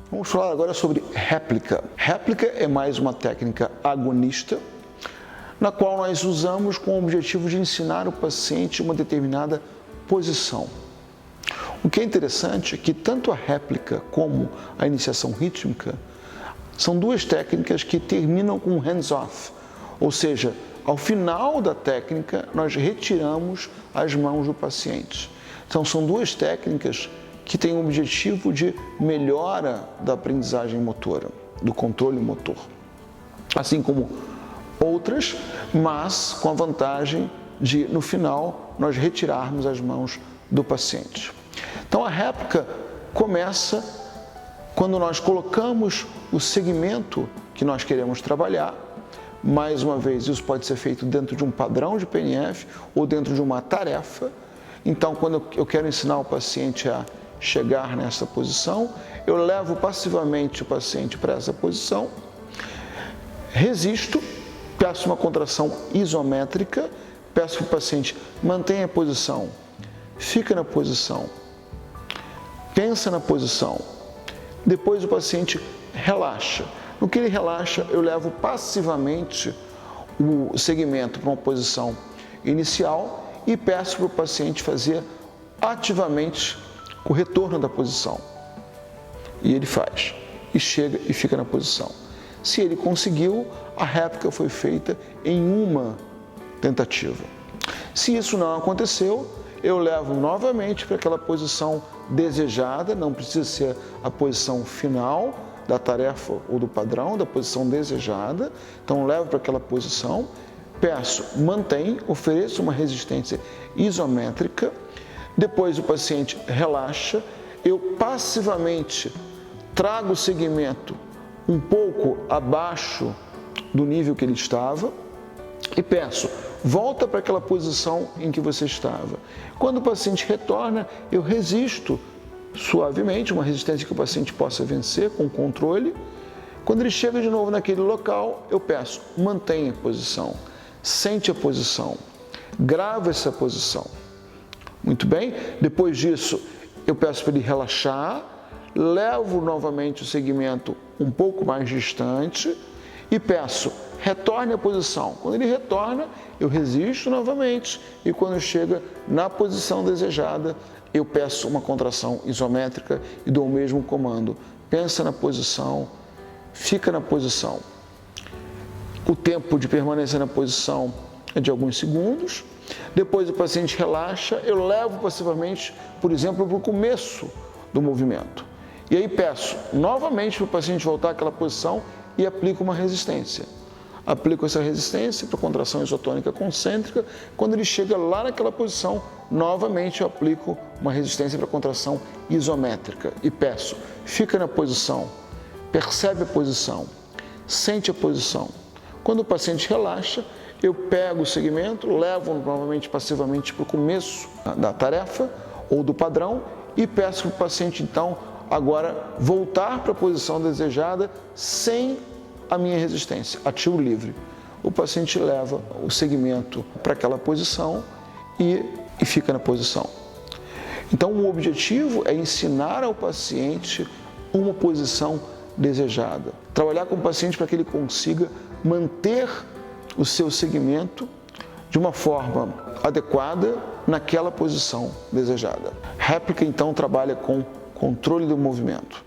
Vamos falar agora sobre réplica. Réplica é mais uma técnica agonista, na qual nós usamos com o objetivo de ensinar o paciente uma determinada posição. O que é interessante é que tanto a réplica como a iniciação rítmica são duas técnicas que terminam com hands-off, ou seja, ao final da técnica nós retiramos as mãos do paciente. Então são duas técnicas que têm o objetivo de melhora da aprendizagem motora, do controle motor. Assim como outras, mas com a vantagem de, no final, nós retirarmos as mãos do paciente. Então a réplica começa quando nós colocamos o segmento que nós queremos trabalhar. Mais uma vez, isso pode ser feito dentro de um padrão de PNF ou dentro de uma tarefa. Então, quando eu quero ensinar o paciente a chegar nessa posição, eu levo passivamente o paciente para essa posição, resisto, peço uma contração isométrica, peço que o paciente mantenha a posição, fica na posição, pensa na posição, depois o paciente relaxa. No que ele relaxa, eu levo passivamente o segmento para uma posição inicial e peço para o paciente fazer ativamente o retorno da posição. E ele faz, e chega e fica na posição. Se ele conseguiu, a réplica foi feita em uma tentativa. Se isso não aconteceu, eu levo novamente para aquela posição desejada, não precisa ser a posição final da tarefa ou do padrão, da posição desejada. Então, levo para aquela posição, peço, mantém, ofereço uma resistência isométrica, depois o paciente relaxa, eu passivamente trago o segmento um pouco abaixo do nível que ele estava e peço, volta para aquela posição em que você estava. Quando o paciente retorna, eu resisto suavemente, uma resistência que o paciente possa vencer com controle. Quando ele chega de novo naquele local, eu peço, mantenha a posição, sente a posição, grava essa posição. Muito bem? Depois disso, eu peço para ele relaxar, levo novamente o segmento um pouco mais distante e peço, retorne à posição. Quando ele retorna, eu resisto novamente e quando chega na posição desejada, eu peço uma contração isométrica e dou o mesmo comando. Pensa na posição, fica na posição. O tempo de permanência na posição é de alguns segundos. Depois o paciente relaxa, eu levo passivamente, por exemplo, para o começo do movimento. E aí peço novamente para o paciente voltar àquela posição e aplico uma resistência. Aplico essa resistência para contração isotônica concêntrica. Quando ele chega lá naquela posição, novamente eu aplico uma resistência para contração isométrica e peço, fica na posição, percebe a posição, sente a posição. Quando o paciente relaxa, eu pego o segmento, levo novamente passivamente para o começo da tarefa ou do padrão e peço para o paciente, então, agora voltar para a posição desejada sem a minha resistência, ativo livre. O paciente leva o segmento para aquela posição e fica na posição. Então, o objetivo é ensinar ao paciente uma posição desejada. Trabalhar com o paciente para que ele consiga manter o seu segmento de uma forma adequada naquela posição desejada. Réplica, então, trabalha com controle do movimento.